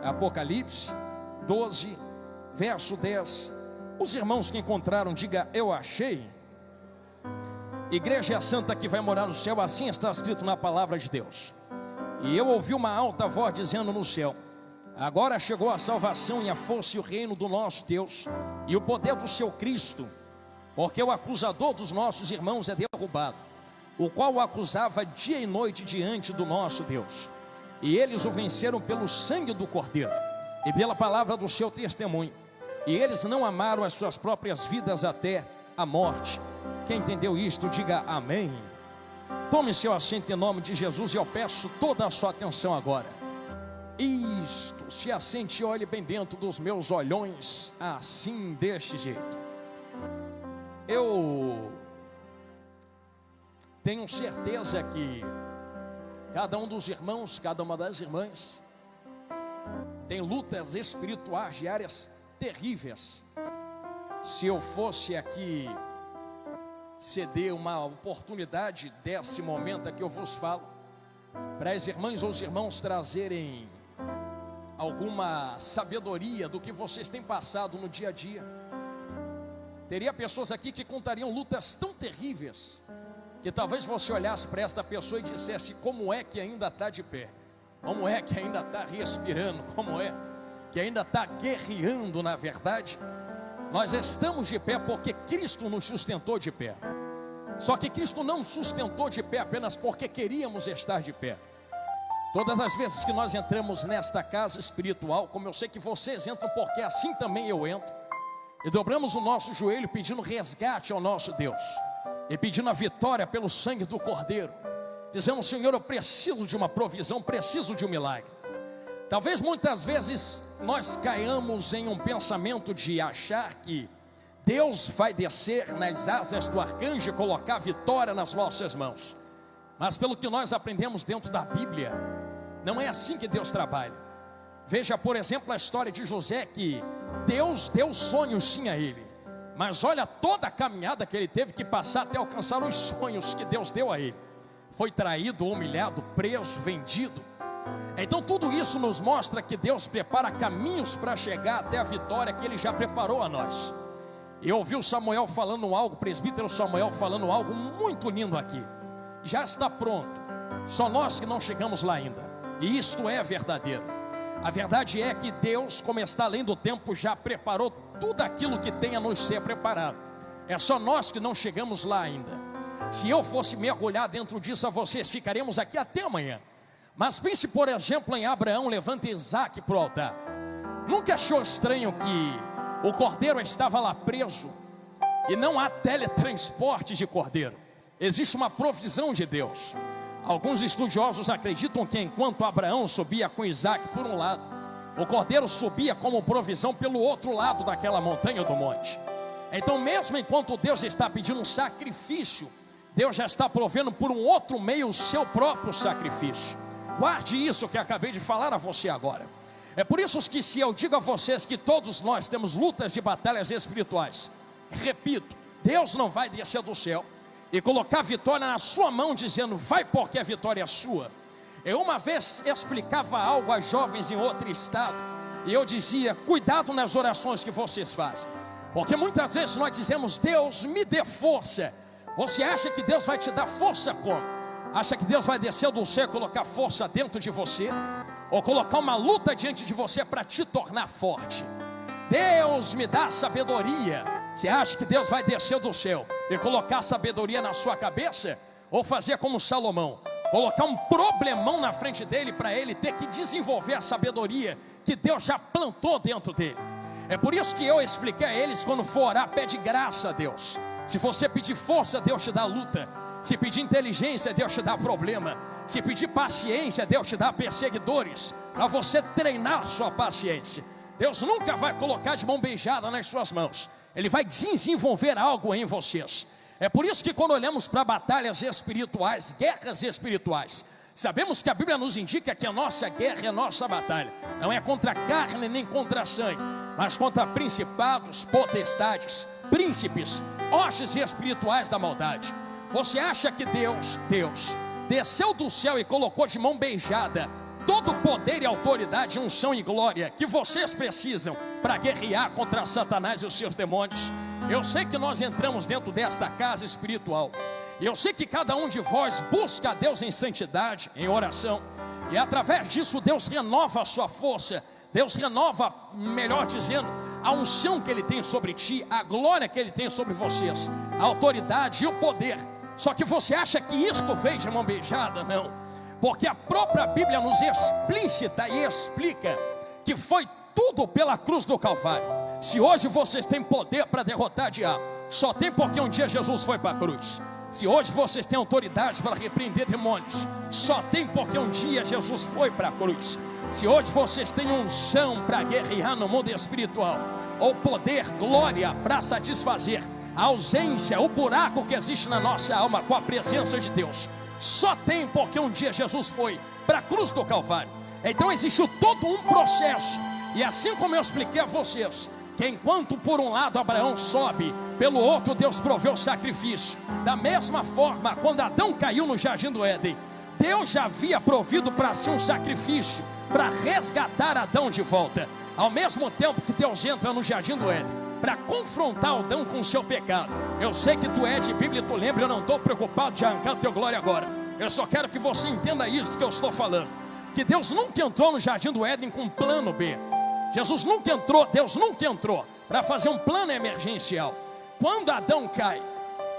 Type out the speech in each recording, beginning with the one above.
Apocalipse 12, verso 10. Os irmãos que encontraram, diga: eu achei. Igreja santa que vai morar no céu, assim está escrito na palavra de Deus. E eu ouvi uma alta voz dizendo no céu: agora chegou a salvação e a força e o reino do nosso Deus e o poder do seu Cristo, porque o acusador dos nossos irmãos é derrubado, o qual o acusava dia e noite diante do nosso Deus. E eles o venceram pelo sangue do Cordeiro e pela palavra do seu testemunho, e eles não amaram as suas próprias vidas até a morte. Quem entendeu isto, diga amém. Tome seu assento em nome de Jesus, e eu peço toda a sua atenção agora. Isto, se assente e olhe bem dentro dos meus olhões, assim, deste jeito. Eu tenho certeza que cada um dos irmãos, cada uma das irmãs tem lutas espirituais diárias terríveis. Se eu fosse aqui ceder uma oportunidade desse momento aqui eu vos falo, para as irmãs ou os irmãos trazerem alguma sabedoria do que vocês têm passado no dia a dia, teria pessoas aqui que contariam lutas tão terríveis, que talvez você olhasse para esta pessoa e dissesse: como é que ainda está de pé? Como é que ainda está respirando? Como é que ainda está guerreando? Na verdade, nós estamos de pé porque Cristo nos sustentou de pé. Só que Cristo não nos sustentou de pé apenas porque queríamos estar de pé. Todas as vezes que nós entramos nesta casa espiritual, como eu sei que vocês entram, porque assim também eu entro, e dobramos o nosso joelho pedindo resgate ao nosso Deus, e pedindo a vitória pelo sangue do Cordeiro, dizendo: Senhor, eu preciso de uma provisão, preciso de um milagre. Talvez muitas vezes nós caiamos em um pensamento de achar que Deus vai descer nas asas do arcanjo e colocar a vitória nas nossas mãos. Mas pelo que nós aprendemos dentro da Bíblia, não é assim que Deus trabalha. Veja, por exemplo, a história de José, que Deus deu sonhos sim a ele, mas olha toda a caminhada que ele teve que passar até alcançar os sonhos que Deus deu a ele. Foi traído, humilhado, preso, vendido. Então tudo isso nos mostra que Deus prepara caminhos para chegar até a vitória que Ele já preparou a nós. Eu ouvi o Samuel falando algo, o presbítero Samuel falando algo muito lindo aqui. Já está pronto, só nós que não chegamos lá ainda. E isto é verdadeiro. A verdade é que Deus, como está além do tempo, já preparou tudo aquilo que tem a nos ser preparado. É só nós que não chegamos lá ainda. Se eu fosse mergulhar dentro disso, a vocês ficaremos aqui até amanhã. Mas pense, por exemplo, em Abraão levando Isaac para o altar. Nunca achou estranho que o cordeiro estava lá preso e não há teletransporte de cordeiro? Existe uma provisão de Deus. Alguns estudiosos acreditam que enquanto Abraão subia com Isaac por um lado, o cordeiro subia como provisão pelo outro lado daquela montanha do monte. Então mesmo enquanto Deus está pedindo um sacrifício, Deus já está provendo por um outro meio o seu próprio sacrifício. Guarde isso que acabei de falar a você agora. É por isso que se eu digo a vocês que todos nós temos lutas e batalhas espirituais, repito, Deus não vai descer do céu e colocar a vitória na sua mão dizendo: vai porque a vitória é sua. Eu uma vez explicava algo a jovens em outro estado, e eu dizia: cuidado nas orações que vocês fazem, porque muitas vezes nós dizemos: Deus me dê força. Você acha que Deus vai te dar força como? Acha que Deus vai descer do céu e colocar força dentro de você? Ou colocar uma luta diante de você para te tornar forte? Deus me dá sabedoria. Você acha que Deus vai descer do céu e colocar sabedoria na sua cabeça? Ou fazer como Salomão, colocar um problemão na frente dele para ele ter que desenvolver a sabedoria que Deus já plantou dentro dele? É por isso que eu expliquei a eles: quando for orar, pede graça a Deus. Se você pedir força, Deus te dá luta. Se pedir inteligência, Deus te dá problema. Se pedir paciência, Deus te dá perseguidores, para você treinar sua paciência. Deus nunca vai colocar de mão beijada nas suas mãos. Ele vai desenvolver algo em vocês. É por isso que quando olhamos para batalhas espirituais, guerras espirituais, sabemos que a Bíblia nos indica que a nossa guerra, a nossa batalha, não é contra a carne nem contra a sangue, mas contra principados, potestades, príncipes, hostes espirituais da maldade. Você acha que Deus desceu do céu e colocou de mão beijada todo o poder e autoridade, unção e glória que vocês precisam para guerrear contra Satanás e os seus demônios. Eu sei que nós entramos dentro desta casa espiritual, e eu sei que cada um de vós busca a Deus em santidade, em oração, e através disso Deus renova a sua força, Deus renova, melhor dizendo, a unção que Ele tem sobre ti, a glória que Ele tem sobre vocês, a autoridade e o poder. Só que você acha que isto veio de mão beijada? Não, porque a própria Bíblia nos explicita e explica que foi tudo pela cruz do Calvário. Se hoje vocês têm poder para derrotar o diabo, só tem porque um dia Jesus foi para a cruz. Se hoje vocês têm autoridade para repreender demônios, só tem porque um dia Jesus foi para a cruz. Se hoje vocês têm unção para guerrear no mundo espiritual, ou poder, glória para satisfazer a ausência, o buraco que existe na nossa alma com a presença de Deus, só tem porque um dia Jesus foi para a cruz do Calvário. Então existe todo um processo, e assim como eu expliquei a vocês, que enquanto por um lado Abraão sobe, pelo outro Deus proveu o sacrifício. Da mesma forma, quando Adão caiu no jardim do Éden, Deus já havia provido para si um sacrifício para resgatar Adão de volta. Ao mesmo tempo que Deus entra no jardim do Éden para confrontar Adão com o seu pecado. Eu sei que tu é de Bíblia, tu lembra, eu não estou preocupado de arrancar a tua glória agora. Eu só quero que você entenda isso que eu estou falando, que Deus nunca entrou no jardim do Éden com um plano B. Jesus nunca entrou, Deus nunca entrou para fazer um plano emergencial. Quando Adão cai,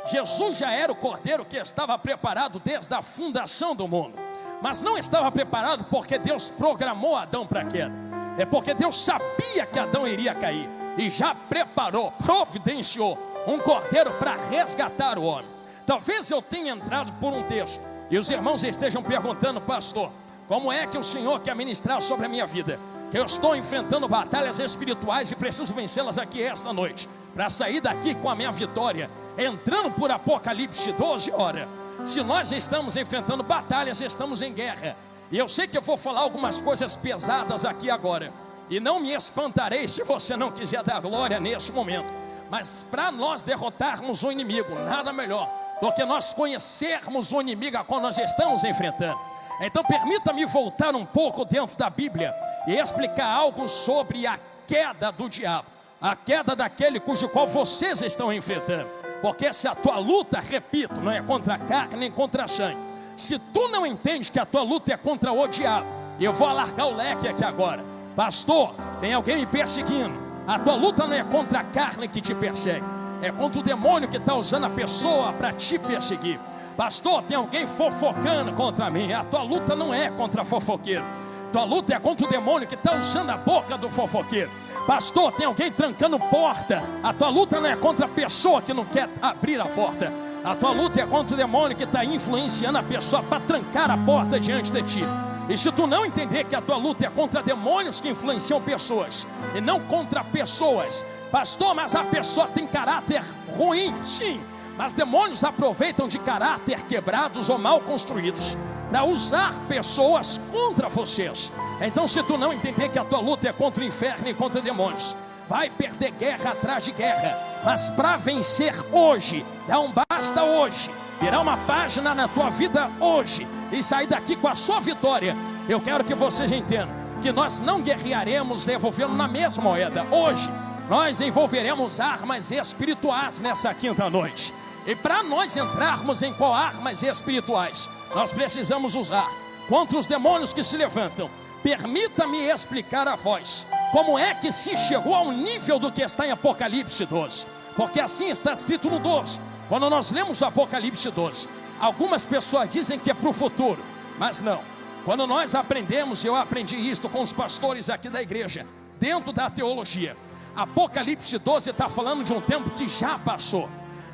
Jesus já era o cordeiro que estava preparado desde a fundação do mundo. Mas não estava preparado porque Deus programou Adão para a queda. É porque Deus sabia que Adão iria cair e já preparou, providenciou um cordeiro para resgatar o homem. Talvez eu tenha entrado por um texto e os irmãos estejam perguntando: pastor, como é que o Senhor quer ministrar sobre a minha vida? Eu estou enfrentando batalhas espirituais e preciso vencê-las aqui esta noite, para sair daqui com a minha vitória, entrando por Apocalipse 12. Ora, se nós estamos enfrentando batalhas, estamos em guerra. E eu sei que eu vou falar algumas coisas pesadas aqui agora, e não me espantarei se você não quiser dar glória nesse momento. Mas para nós derrotarmos o inimigo, nada melhor do que nós conhecermos o inimigo a qual nós estamos enfrentando. Então permita-me voltar um pouco dentro da Bíblia e explicar algo sobre a queda do diabo, a queda daquele cujo qual vocês estão enfrentando. Porque se a tua luta, repito, não é contra a carne nem contra a sangue, se tu não entende que a tua luta é contra o diabo, eu vou alargar o leque aqui agora. Pastor, tem alguém me perseguindo. A tua luta não é contra a carne que te persegue, é contra o demônio que está usando a pessoa para te perseguir. Pastor, tem alguém fofocando contra mim. A tua luta não é contra fofoqueiro, tua luta é contra o demônio que está usando a boca do fofoqueiro. Pastor, tem alguém trancando porta. A tua luta não é contra a pessoa que não quer abrir a porta, a tua luta é contra o demônio que está influenciando a pessoa para trancar a porta diante de ti. E se tu não entender que a tua luta é contra demônios que influenciam pessoas e não contra pessoas, pastor, mas a pessoa tem caráter ruim. Sim, mas demônios aproveitam de caráter quebrados ou mal construídos para usar pessoas contra vocês. Então, se tu não entender que a tua luta é contra o inferno e contra demônios, vai perder guerra atrás de guerra. Mas para vencer hoje, dá um basta hoje, virar uma página na tua vida hoje e sair daqui com a sua vitória. Eu quero que vocês entendam que nós não guerrearemos devolvendo na mesma moeda. Hoje nós envolveremos armas espirituais nessa quinta noite. E para nós entrarmos em qual armas espirituais nós precisamos usar contra os demônios que se levantam, permita-me explicar a vós como é que se chegou ao nível do que está em Apocalipse 12. Porque assim está escrito no 12. Quando nós lemos o Apocalipse 12, algumas pessoas dizem que é para o futuro, mas não. Quando nós aprendemos, eu aprendi isto com os pastores aqui da igreja, dentro da teologia, Apocalipse 12 está falando de um tempo que já passou.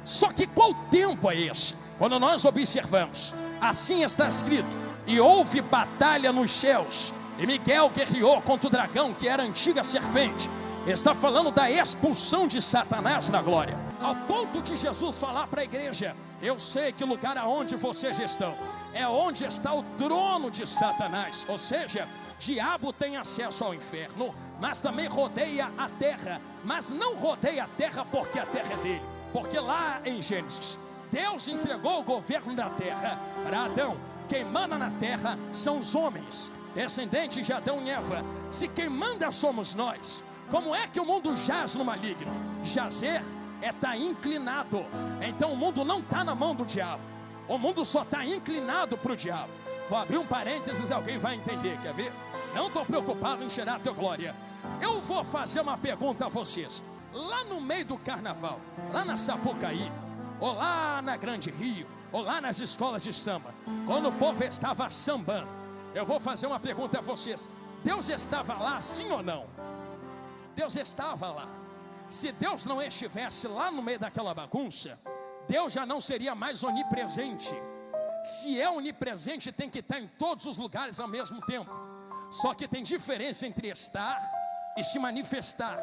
Só que qual tempo é esse? Quando nós observamos, assim está escrito: e houve batalha nos céus, e Miguel guerreou contra o dragão, que era a antiga serpente. Está falando da expulsão de Satanás na glória, ao ponto de Jesus falar para a igreja: eu sei que o lugar aonde vocês estão é onde está o trono de Satanás. Ou seja, diabo tem acesso ao inferno, mas também rodeia a terra. Mas não rodeia a terra porque a terra é dele, porque lá em Gênesis, Deus entregou o governo da terra para Adão. Quem manda na terra são os homens. descendentes de Adão e Eva, se quem manda somos nós, como é que o mundo jaz no maligno? Jazer é estar inclinado. Então o mundo não está na mão do diabo, o mundo só está inclinado para o diabo. Vou abrir um parênteses, alguém vai entender, quer ver? Não estou preocupado em tirar a tua glória. Eu vou fazer uma pergunta a vocês. Lá no meio do carnaval, lá na Sapucaí, ou lá na Grande Rio, ou lá nas escolas de samba, quando o povo estava sambando, eu vou fazer uma pergunta a vocês. Deus estava lá, sim ou não? Deus estava lá. Se Deus não estivesse lá no meio daquela bagunça, Deus já não seria mais onipresente. Se é onipresente, tem que estar em todos os lugares ao mesmo tempo. Só que tem diferença entre estar e se manifestar.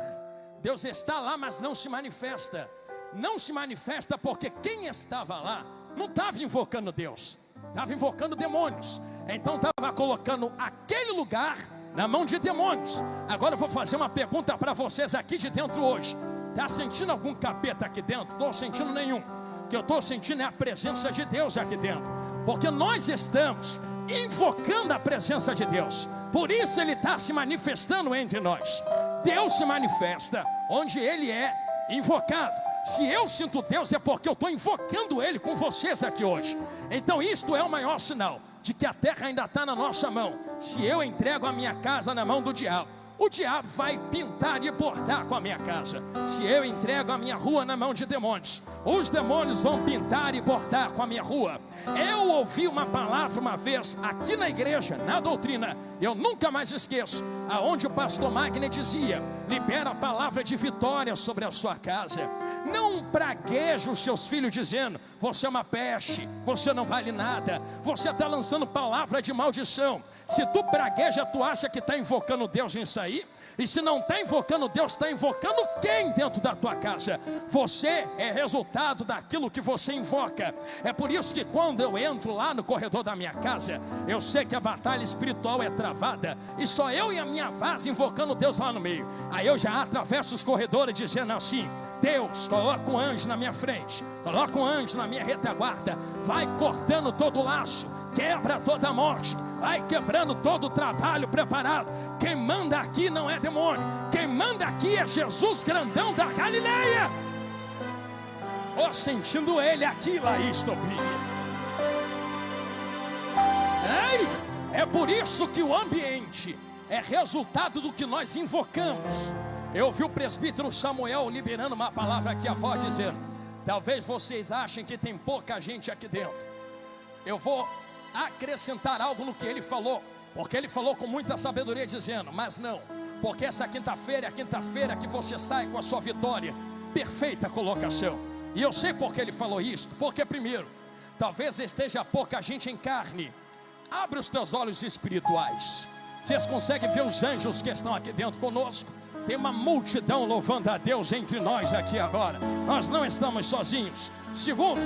Deus está lá, mas não se manifesta. Não se manifesta porque quem estava lá não estava invocando Deus, estava invocando demônios. Então estava colocando aquele lugar na mão de demônios. Agora eu vou fazer uma pergunta para vocês aqui de dentro hoje. Está sentindo algum capeta aqui dentro? Estou sentindo nenhum. O que eu estou sentindo é a presença de Deus aqui dentro, porque nós estamos invocando a presença de Deus. Por isso Ele está se manifestando entre nós. Deus se manifesta onde Ele é invocado. Se eu sinto Deus é porque eu estou invocando Ele com vocês aqui hoje. Então isto é o maior sinal de que a terra ainda está na nossa mão. Se eu entrego a minha casa na mão do diabo, o diabo vai pintar e bordar com a minha casa. Se eu entrego a minha rua na mão de demônios, os demônios vão pintar e bordar com a minha rua. Eu ouvi uma palavra uma vez aqui na igreja, na doutrina, eu nunca mais esqueço, aonde o pastor Magner dizia: libera a palavra de vitória sobre a sua casa. Não pragueje os seus filhos dizendo: você é uma peste, você não vale nada, você está lançando palavra de maldição. Se tu pragueja, tu acha que está invocando Deus nisso aí? E se não está invocando Deus, está invocando quem dentro da tua casa? Você é resultado daquilo que você invoca. É por isso que quando eu entro lá no corredor da minha casa, eu sei que a batalha espiritual é travada, e só eu e a minha vaza invocando Deus lá no meio. Aí eu já atravesso os corredores dizendo assim: Deus, coloca um anjo na minha frente, coloca um anjo na minha retaguarda, vai cortando todo o laço, quebra toda a morte, vai quebrando todo o trabalho preparado. Quem manda aqui não é demônio, quem manda aqui é Jesus grandão da Galileia. Ó, sentindo Ele aqui, Laís Topinha. É por isso que o ambiente é resultado do que nós invocamos. Eu ouvi o presbítero Samuel liberando uma palavra aqui, a voz dizendo: talvez vocês achem que tem pouca gente aqui dentro. Eu vou acrescentar algo no que ele falou, porque ele falou com muita sabedoria, dizendo: mas não, porque essa quinta-feira é a quinta-feira que você sai com a sua vitória. Perfeita colocação. E eu sei porque ele falou isso. Porque primeiro, talvez esteja pouca gente em carne. Abre os teus olhos espirituais. Vocês conseguem ver os anjos que estão aqui dentro conosco? Tem uma multidão louvando a Deus entre nós aqui agora. Nós não estamos sozinhos. Segundo,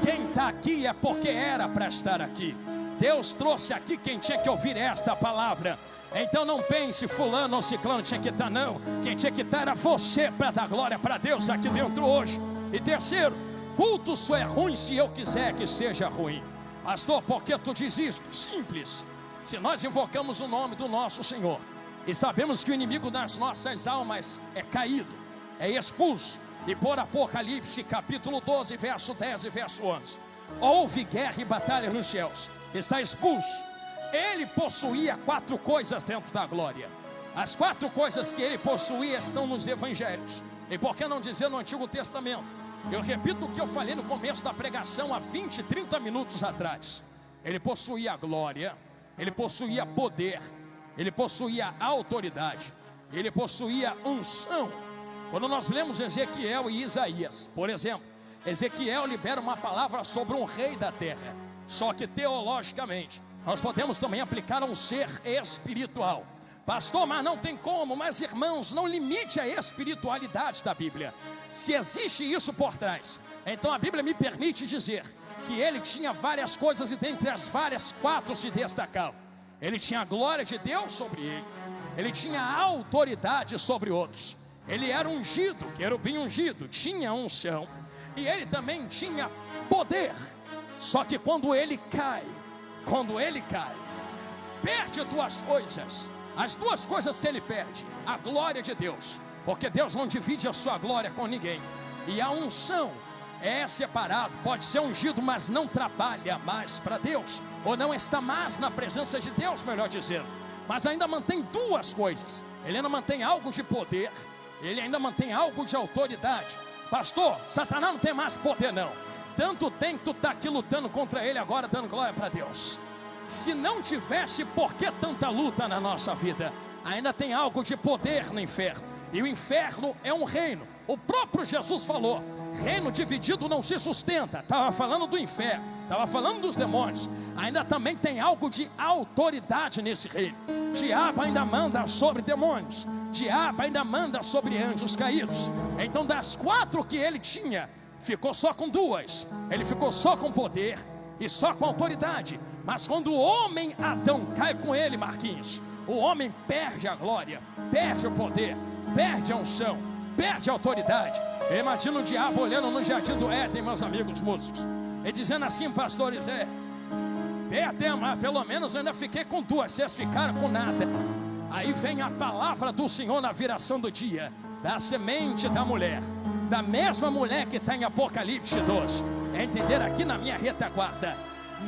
quem está aqui é porque era para estar aqui. Deus trouxe aqui quem tinha que ouvir esta palavra. Então não pense fulano ou ciclano tinha que estar, não. Quem tinha que estar era você, para dar glória para Deus aqui dentro hoje. E terceiro, culto só é ruim se eu quiser que seja ruim. Pastor, por que tu diz isto? Simples. Se nós invocamos o nome do nosso Senhor e sabemos que o inimigo das nossas almas é caído, é expulso, e por Apocalipse capítulo 12, verso 10 e verso 11, houve guerra e batalha nos céus, está expulso. Ele possuía 4 coisas dentro da glória. As 4 coisas que ele possuía estão nos evangelhos. E por que não dizer no Antigo Testamento? Eu repito o que eu falei no começo da pregação há 20, 30 minutos atrás. Ele possuía glória, ele possuía poder, ele possuía autoridade, ele possuía unção. Quando nós lemos Ezequiel e Isaías, por exemplo, Ezequiel libera uma palavra sobre um rei da terra. Só que teologicamente nós podemos também aplicar a um ser espiritual. Pastor, mas não tem como. Mas irmãos, não limite a espiritualidade da Bíblia. Se existe isso por trás, então a Bíblia me permite dizer que ele tinha várias coisas, e dentre as várias, 4 se destacavam. Ele tinha a glória de Deus sobre ele, ele tinha a autoridade sobre outros, ele era ungido, querubim ungido, tinha unção, e ele também tinha poder. Só que quando ele cai, perde duas coisas. As duas coisas que ele perde: a glória de Deus, porque Deus não divide a sua glória com ninguém, e a unção. É separado, pode ser ungido, mas não trabalha mais para Deus, ou não está mais na presença de Deus, melhor dizendo. Mas ainda mantém duas coisas: ele ainda mantém algo de poder, ele ainda mantém algo de autoridade. Pastor, Satanás não tem mais poder não. Tanto tem que tu está aqui lutando contra ele agora, dando glória para Deus. Se não tivesse, por que tanta luta na nossa vida? Ainda tem algo de poder no inferno, e o inferno é um reino. O próprio Jesus falou: reino dividido não se sustenta. Estava falando do inferno, estava falando dos demônios. Ainda também tem algo de autoridade nesse reino. Diabo ainda manda sobre demônios, diabo ainda manda sobre anjos caídos. Então das 4 que ele tinha, ficou só com 2. Ele ficou só com poder e só com autoridade. Mas quando o homem Adão cai com ele, Marquinhos, o homem perde a glória, perde o poder, perde a unção, perde a autoridade. Eu imagino o diabo olhando no jardim do Éden, meus amigos músicos, e dizendo assim: pastores, perdemos, mas pelo menos eu ainda fiquei com 2, vocês ficaram com nada. Aí vem a palavra do Senhor na viração do dia, da semente da mulher, da mesma mulher que está em Apocalipse 12. É entender aqui na minha retaguarda: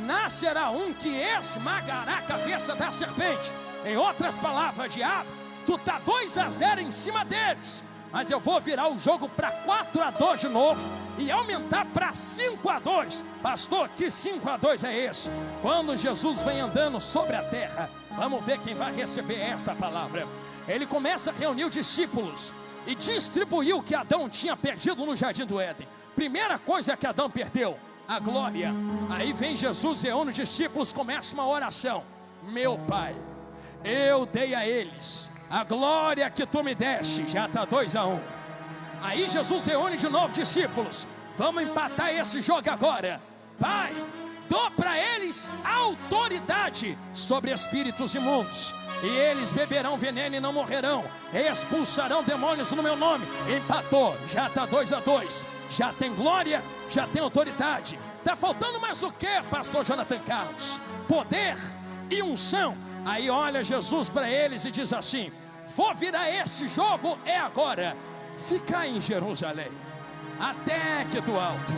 nascerá um que esmagará a cabeça da serpente. Em outras palavras, diabo, tu está 2-0 em cima deles, mas eu vou virar o jogo para 4-2 de novo e aumentar para 5-2. Pastor, que 5-2 é esse? Quando Jesus vem andando sobre a terra, vamos ver quem vai receber esta palavra. Ele começa a reunir os discípulos e distribuir o que Adão tinha perdido no jardim do Éden. Primeira coisa que Adão perdeu: a glória. Aí vem Jesus, reúne os discípulos, começa uma oração: meu Pai, eu dei a eles a glória que tu me deste. Já está 2-1. Aí Jesus reúne de novo discípulos: vamos empatar esse jogo agora. Pai, dou para eles autoridade sobre espíritos imundos, e eles beberão veneno e não morrerão, expulsarão demônios no meu nome. Empatou, já está 2-2. Já tem glória, já tem autoridade. Está faltando mais o que, pastor Jonathan Carlos? Poder e unção. Aí olha Jesus para eles e diz assim: vou virar esse jogo, é agora. Ficar em Jerusalém até que do alto,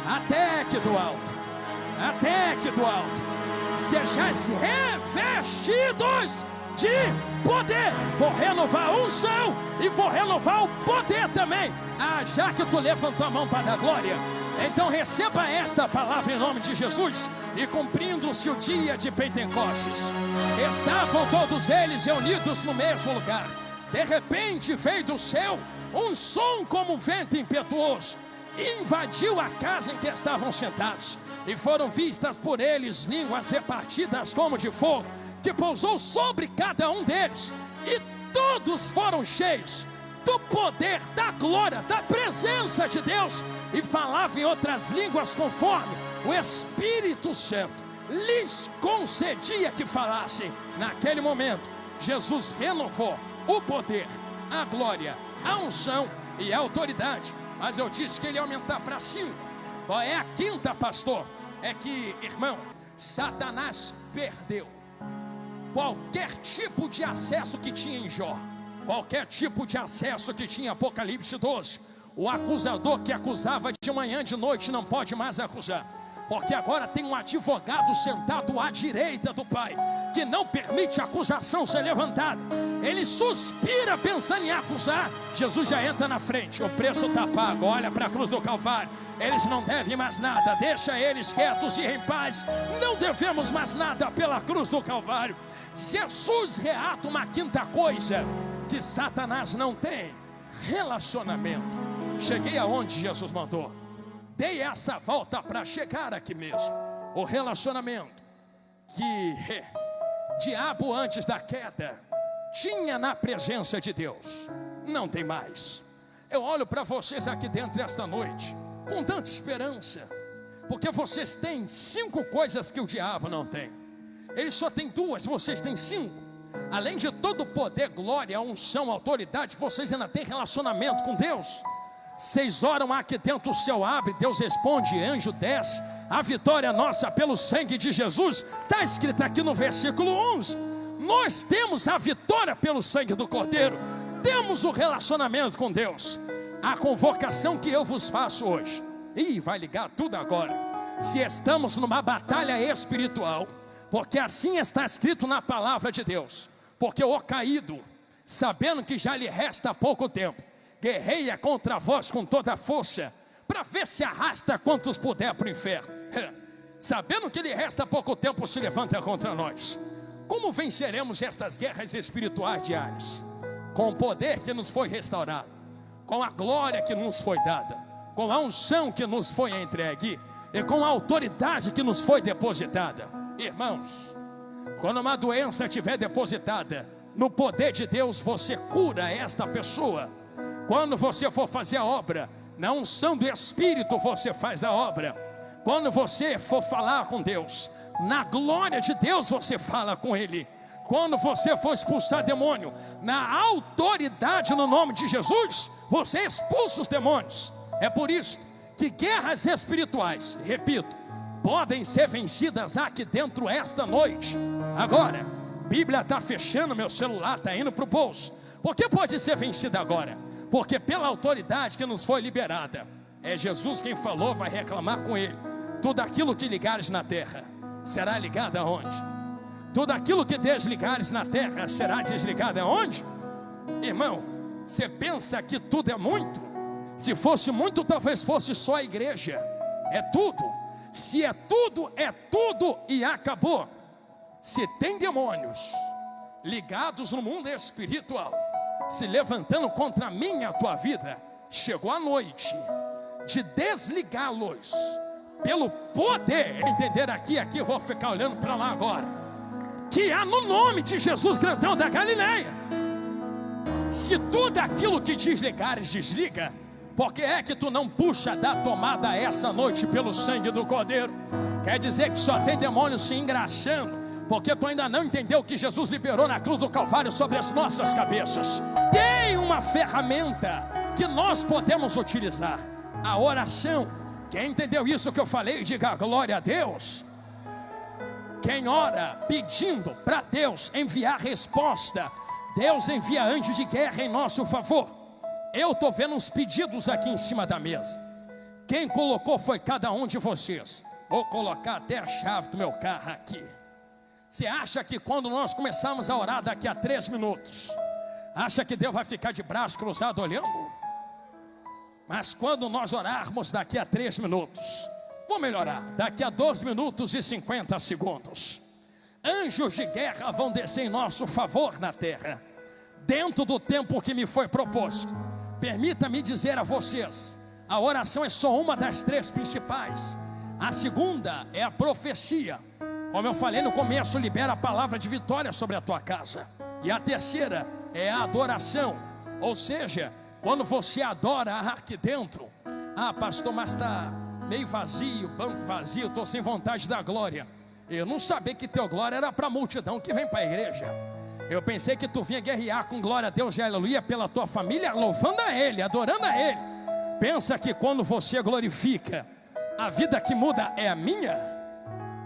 até que do alto, até que do alto sejais revestidos de poder. Vou renovar a unção e vou renovar o poder também. Já que tu levantou a mão para dar glória, então receba esta palavra em nome de Jesus. E cumprindo-se o dia de Pentecostes, estavam todos eles reunidos no mesmo lugar. De repente veio do céu um som como um vento impetuoso, invadiu a casa em que estavam sentados, e foram vistas por eles línguas repartidas como de fogo, que pousou sobre cada um deles, e todos foram cheios do poder, da glória, da presença de Deus, e falavam em outras línguas conforme o Espírito Santo lhes concedia que falassem. Naquele momento, Jesus renovou o poder, a glória, a unção e a autoridade. Mas eu disse que ele ia aumentar para 5. Qual é a 5ª, pastor? É que, irmão, Satanás perdeu qualquer tipo de acesso que tinha em Jó, qualquer tipo de acesso que tinha em Apocalipse 12. O acusador que acusava de manhã e de noite não pode mais acusar, porque agora tem um advogado sentado à direita do Pai, que não permite a acusação ser levantada. Ele suspira pensando em acusar, Jesus já entra na frente: o preço está pago, olha para a cruz do Calvário, eles não devem mais nada, deixa eles quietos e em paz, não devemos mais nada pela cruz do Calvário. Jesus reata uma 5ª coisa que Satanás não tem: relacionamento. Cheguei aonde Jesus mandou, dei essa volta para chegar aqui mesmo. O relacionamento que diabo antes da queda tinha na presença de Deus, não tem mais. Eu olho para vocês aqui dentro esta noite com tanta esperança, porque vocês têm 5 coisas que o diabo não tem. Ele só tem 2, vocês têm 5. Além de todo o poder, glória, unção, autoridade, vocês ainda têm relacionamento com Deus. Vocês oram aqui dentro, o céu abre, Deus responde, anjo desce. A vitória é nossa pelo sangue de Jesus. Está escrito aqui no versículo 11. Nós temos a vitória pelo sangue do Cordeiro. Temos o relacionamento com Deus. A convocação que eu vos faço hoje, vai ligar tudo agora. Se estamos numa batalha espiritual, porque assim está escrito na palavra de Deus. Porque o caído, sabendo que já lhe resta pouco tempo, guerreia contra vós com toda a força, para ver se arrasta quantos puder para o inferno. Sabendo que lhe resta pouco tempo, se levanta contra nós. Como venceremos estas guerras espirituais diárias? Com o poder que nos foi restaurado, com a glória que nos foi dada, com a unção que nos foi entregue e com a autoridade que nos foi depositada. Irmãos, quando uma doença estiver depositada, no poder de Deus você cura esta pessoa. Quando você for fazer a obra, na unção do Espírito você faz a obra. Quando você for falar com Deus, na glória de Deus você fala com Ele. Quando você for expulsar demônio, na autoridade no nome de Jesus, você expulsa os demônios. É por isso que guerras espirituais, repito, podem ser vencidas aqui dentro esta noite. Agora, a Bíblia está fechando, meu celular está indo para o bolso. Por que pode ser vencida agora? Porque pela autoridade que nos foi liberada, é Jesus quem falou, vai reclamar com Ele. Tudo aquilo que ligares na terra, será ligado aonde? Tudo aquilo que desligares na terra, será desligado aonde? Irmão, você pensa que tudo é muito? Se fosse muito, talvez fosse só a igreja. É tudo. Se é tudo e acabou. Se tem demônios ligados no mundo espiritual, se levantando contra mim e a tua vida, chegou a noite de desligá-los pelo poder. Entender aqui, eu vou ficar olhando para lá agora, que há no nome de Jesus, grandão da Galileia. Se tudo aquilo que desligares, desliga, porque é que tu não puxa da tomada essa noite pelo sangue do Cordeiro? Quer dizer que só tem demônio se engraxando, porque tu ainda não entendeu o que Jesus liberou na cruz do Calvário sobre as nossas cabeças. Tem uma ferramenta que nós podemos utilizar, a oração. Quem entendeu isso que eu falei, diga glória a Deus. Quem ora pedindo para Deus enviar resposta, Deus envia anjo de guerra em nosso favor. Eu estou vendo uns pedidos aqui em cima da mesa. Quem colocou foi cada um de vocês. Vou colocar até a chave do meu carro aqui. Você acha que quando nós começarmos a orar daqui a 3 minutos, acha que Deus vai ficar de braço cruzado olhando? Mas quando nós orarmos daqui a 3 minutos, vou melhorar, daqui a 2 minutos e 50 segundos, anjos de guerra vão descer em nosso favor na terra, dentro do tempo que me foi proposto. Permita-me dizer a vocês, a oração é só uma das 3 principais. A segunda é a profecia. Como eu falei no começo, libera a palavra de vitória sobre a tua casa. E a terceira é a adoração. Ou seja, quando você adora aqui dentro, pastor, mas está meio vazio, banco vazio, estou sem vontade da glória. Eu não sabia que teu glória era para a multidão que vem para a igreja. Eu pensei que tu vinha guerrear com glória a Deus e aleluia pela tua família, louvando a Ele, adorando a Ele. Pensa que quando você glorifica, a vida que muda é a minha?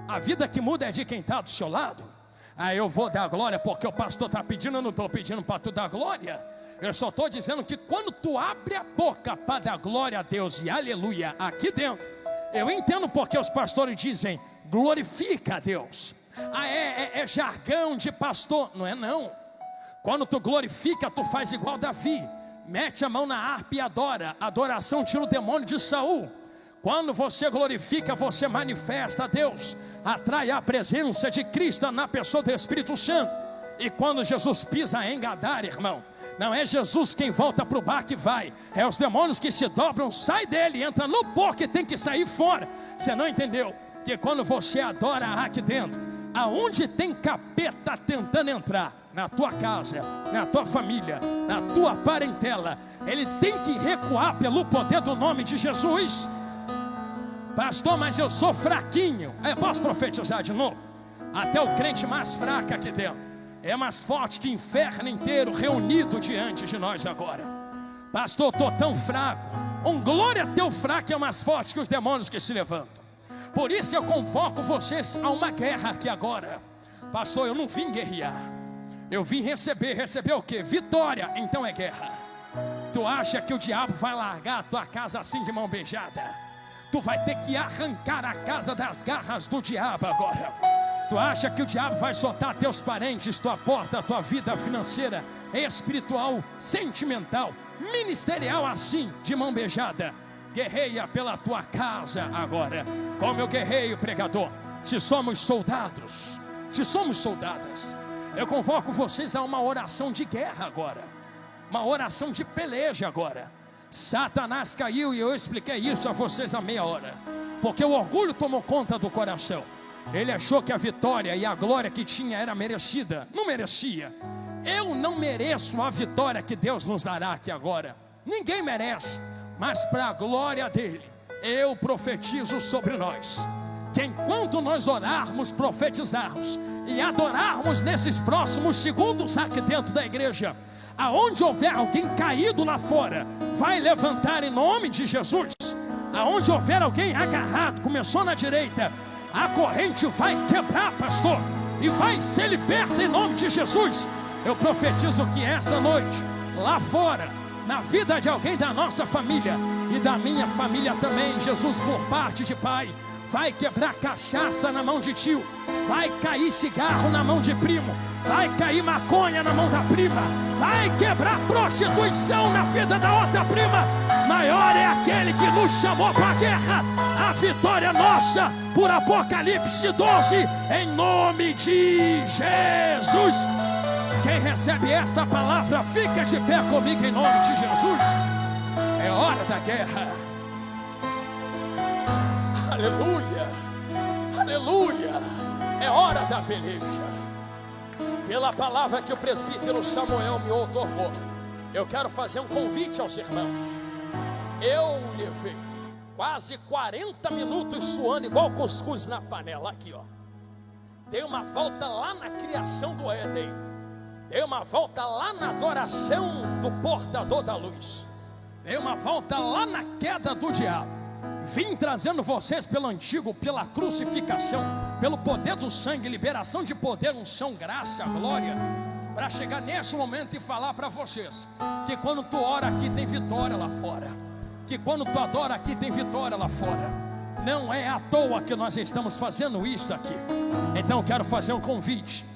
A vida que muda é de quem está do seu lado? Eu vou dar glória porque o pastor está pedindo, eu não estou pedindo para tu dar glória. Eu só estou dizendo que quando tu abre a boca para dar glória a Deus e aleluia aqui dentro, eu entendo porque os pastores dizem, glorifica a Deus. É jargão de pastor. Não é não. Quando tu glorifica, tu faz igual Davi, mete a mão na harpa e adora. Adoração tira o demônio de Saul. Quando você glorifica, você manifesta a Deus, atrai a presença de Cristo na pessoa do Espírito Santo. E quando Jesus pisa em Gadara, irmão, não é Jesus quem volta para o bar que vai, é os demônios que se dobram, sai dele, entra no porco e tem que sair fora. Você não entendeu? Que quando você adora aqui dentro, aonde tem capeta tentando entrar, na tua casa, na tua família, na tua parentela, ele tem que recuar pelo poder do nome de Jesus. Pastor, mas eu sou fraquinho. Posso profetizar de novo? Até o crente mais fraco aqui dentro é mais forte que o inferno inteiro reunido diante de nós agora. Pastor, estou tão fraco Um glória teu fraco é mais forte que os demônios que se levantam. Por isso eu convoco vocês a uma guerra aqui agora. Pastor, eu não vim guerrear, eu vim receber o quê? Vitória. Então é guerra. Tu acha que o diabo vai largar a tua casa assim de mão beijada? Tu vai ter que arrancar a casa das garras do diabo agora. Tu acha que o diabo vai soltar teus parentes, tua porta, tua vida financeira, espiritual, sentimental, ministerial assim, de mão beijada? Guerreia pela tua casa agora. Como eu guerreio, pregador? Se somos soldados, se somos soldadas, eu convoco vocês a uma oração de guerra agora, uma oração de peleja agora. Satanás caiu e eu expliquei isso a vocês há meia hora, porque o orgulho tomou conta do coração. Ele achou que a vitória e a glória que tinha era merecida. Não merecia. Eu não mereço a vitória que Deus nos dará aqui agora. Ninguém merece. Mas para a glória dele, eu profetizo sobre nós, que enquanto nós orarmos, profetizarmos e adorarmos nesses próximos segundos aqui dentro da igreja, aonde houver alguém caído lá fora, vai levantar em nome de Jesus. Aonde houver alguém agarrado, começou na direita, a corrente vai quebrar, pastor, e vai ser liberta em nome de Jesus. Eu profetizo que esta noite, lá fora, na vida de alguém da nossa família e da minha família também, Jesus, por parte de pai, vai quebrar cachaça na mão de tio, vai cair cigarro na mão de primo, vai cair maconha na mão da prima, vai quebrar prostituição na vida da outra prima. Maior é aquele que nos chamou para a guerra. A vitória é nossa, por Apocalipse 12, em nome de Jesus. Quem recebe esta palavra, fica de pé comigo em nome de Jesus. É hora da guerra. Aleluia, aleluia. É hora da peleja. Pela palavra que o presbítero Samuel me outorgou, eu quero fazer um convite aos irmãos. Eu levei quase 40 minutos suando igual cuscuz na panela. Aqui, ó. Dei uma volta lá na criação do Éden. Dei uma volta lá na adoração do portador da luz. Dei uma volta lá na queda do diabo. Vim trazendo vocês pelo antigo, pela crucificação, pelo poder do sangue, liberação de poder, unção, graça, glória, para chegar nesse momento e falar para vocês que quando tu ora aqui tem vitória lá fora, que quando tu adora aqui tem vitória lá fora. Não é à toa que nós estamos fazendo isso aqui. Então eu quero fazer um convite.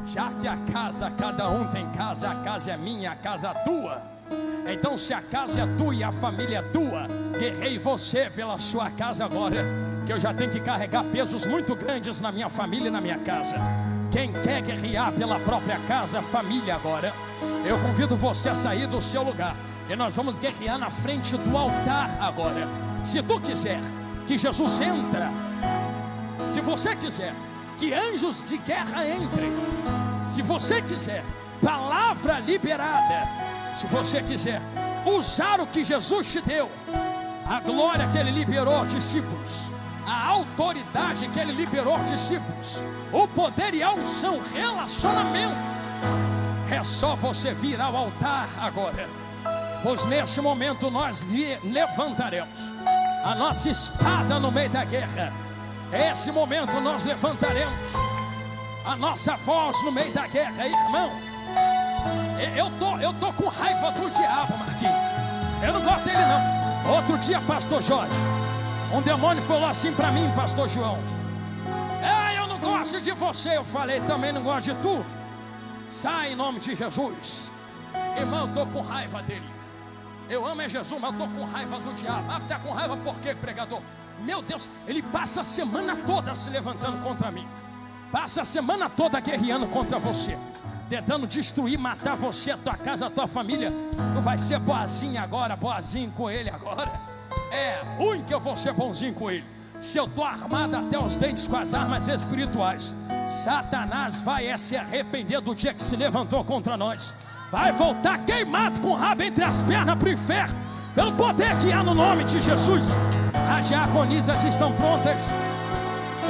Já que a casa, cada um tem casa, a casa é minha, a casa é tua. Então se a casa é tua e a família é tua, guerrei você pela sua casa agora, que eu já tenho que carregar pesos muito grandes na minha família e na minha casa. Quem quer guerrear pela própria casa, família agora, eu convido você a sair do seu lugar, e nós vamos guerrear na frente do altar agora. Se tu quiser que Jesus entra, se você quiser que anjos de guerra entrem, se você quiser palavra liberada, se você quiser usar o que Jesus te deu, a glória que Ele liberou aos discípulos, a autoridade que Ele liberou aos discípulos, o poder e a unção, relacionamento, é só você vir ao altar agora, pois neste momento nós levantaremos a nossa espada no meio da guerra. Nesse momento nós levantaremos a nossa voz no meio da guerra, irmão. Eu tô com raiva do diabo, Marquinhos. Eu não gosto dele não. Outro dia, pastor Jorge, um demônio falou assim para mim, pastor João: eu não gosto de você. Eu falei: também não gosto de tu. Sai em nome de Jesus. Irmão, eu tô com raiva dele. Eu amo Jesus, mas eu tô com raiva do diabo. Tá com raiva por quê, pregador? Meu Deus, ele passa a semana toda se levantando contra mim, passa a semana toda guerreando contra você, tentando destruir, matar você, a tua casa, a tua família. Tu vai ser boazinho agora, boazinho com ele agora. É ruim que eu vou ser bonzinho com ele. Se eu estou armado até os dentes com as armas espirituais, Satanás vai se arrepender do dia que se levantou contra nós. Vai voltar queimado com o rabo entre as pernas para o inferno, pelo poder que há no nome de Jesus. As diaconisas estão prontas,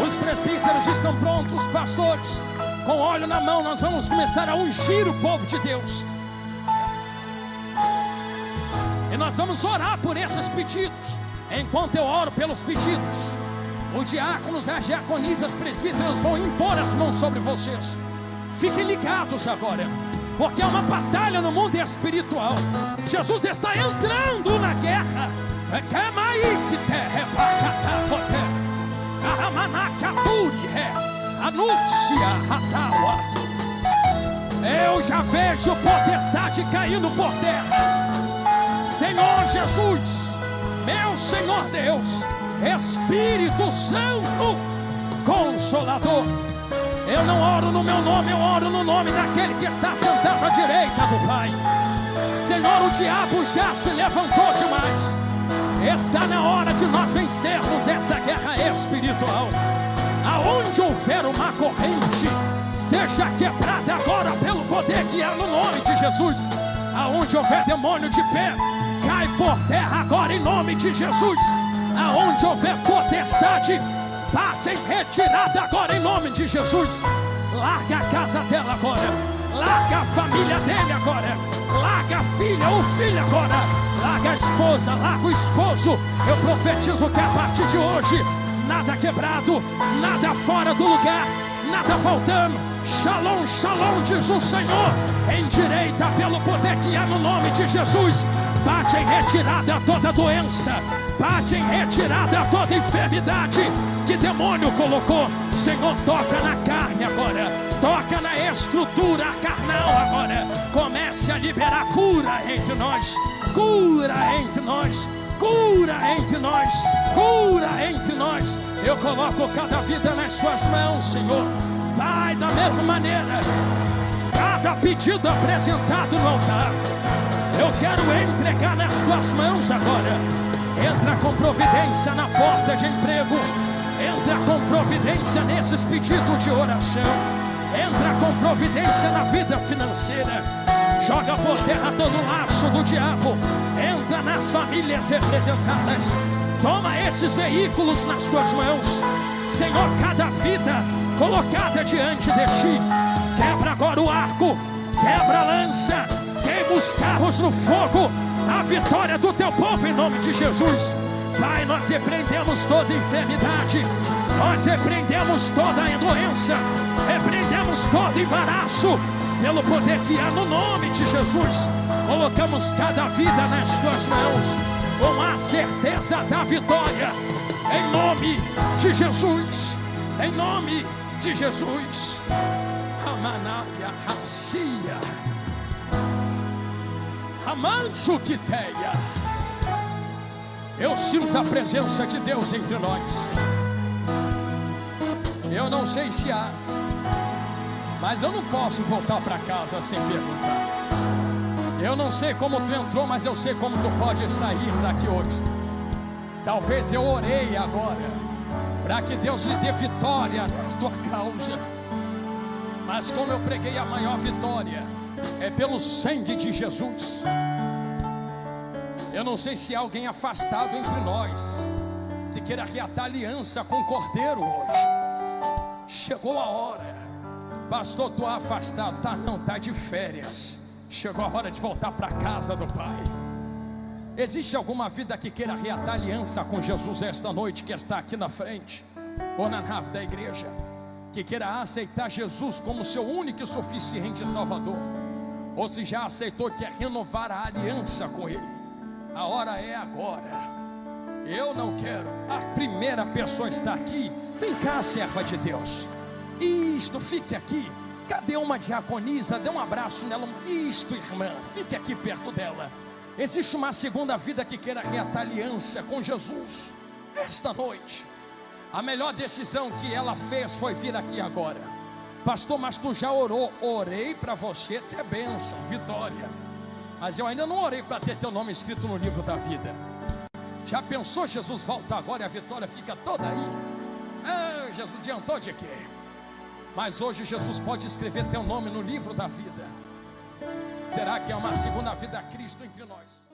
os presbíteros estão prontos, os pastores com óleo na mão. Nós vamos começar a ungir o povo de Deus. E nós vamos orar por esses pedidos. Enquanto eu oro pelos pedidos, os diáconos, as diaconisas, presbíteros vão impor as mãos sobre vocês. Fiquem ligados agora, porque é uma batalha no mundo espiritual. Jesus está entrando na guerra. Eu já vejo potestade caindo por terra. Senhor Jesus, meu Senhor Deus, Espírito Santo, Consolador. Eu não oro no meu nome, eu oro no nome daquele que está sentado à direita do Pai. Senhor, o diabo já se levantou demais. Está na hora de nós vencermos esta guerra espiritual. Aonde houver uma corrente, seja quebrada agora pelo poder que é no nome de Jesus. Aonde houver demônio de pé, cai por terra agora em nome de Jesus. Aonde houver potestade, bate em retirada agora em nome de Jesus. Larga a casa dela agora, larga a família dele agora, larga a filha ou filho agora, larga a esposa, larga o esposo. Eu profetizo que a partir de hoje, nada quebrado, nada fora do lugar, nada faltando. Shalom, shalom, diz o Senhor. Endireita pelo poder que há no nome de Jesus. Bate em retirada toda doença, bate em retirada toda enfermidade que demônio colocou. Senhor, toca na carne agora, toca na estrutura carnal agora. Comece a liberar cura entre nós, cura entre nós, cura entre nós, cura entre nós. Eu coloco cada vida nas suas mãos, Senhor. Pai, da mesma maneira, cada pedido apresentado no altar, eu quero entregar nas suas mãos agora. Entra com providência na porta de emprego, entra com providência nesses pedidos de oração, entra com providência na vida financeira. Joga por terra todo o laço do diabo, entra nas famílias representadas. Toma esses veículos nas tuas mãos, Senhor. Cada vida colocada diante de ti, quebra agora o arco, quebra a lança, queima os carros no fogo. A vitória do teu povo em nome de Jesus. Pai, nós repreendemos toda enfermidade, nós repreendemos toda a doença, repreendemos todo embaraço, pelo poder que há no nome de Jesus. Colocamos cada vida nas tuas mãos, com a certeza da vitória, em nome de Jesus, em nome de Jesus. Amanaia Racia Amancho Quiteia. Eu sinto a presença de Deus entre nós. Eu não sei se há, mas eu não posso voltar para casa sem perguntar. Eu não sei como tu entrou, mas eu sei como tu pode sair daqui hoje. Talvez eu orei agora para que Deus lhe dê vitória na tua causa, mas como eu preguei, a maior vitória é pelo sangue de Jesus. Eu não sei se há alguém afastado entre nós que queira reatar aliança com o Cordeiro hoje. Chegou a hora. Pastor, tu afastado? Tá não, tá de férias. Chegou a hora de voltar para a casa do Pai. Existe alguma vida que queira reatar aliança com Jesus esta noite, que está aqui na frente, ou na nave da igreja, que queira aceitar Jesus como seu único e suficiente Salvador, ou se já aceitou, quer renovar a aliança com Ele? A hora é agora. Eu não quero. A primeira pessoa está aqui. Vem cá, serva de Deus. Isto, fique aqui. Cadê uma diaconisa? Dê um abraço nela. Isto, irmã, fique aqui perto dela. Existe uma segunda vida que queira reatar aliança com Jesus esta noite. A melhor decisão que ela fez foi vir aqui agora. Pastor, mas tu já orou? Orei para você ter bênção, vitória, mas eu ainda não orei para ter teu nome escrito no livro da vida. Já pensou, Jesus volta agora e a vitória fica toda aí? Jesus adiantou de quê? Mas hoje Jesus pode escrever teu nome no livro da vida. Será que é uma segunda vida a Cristo entre nós?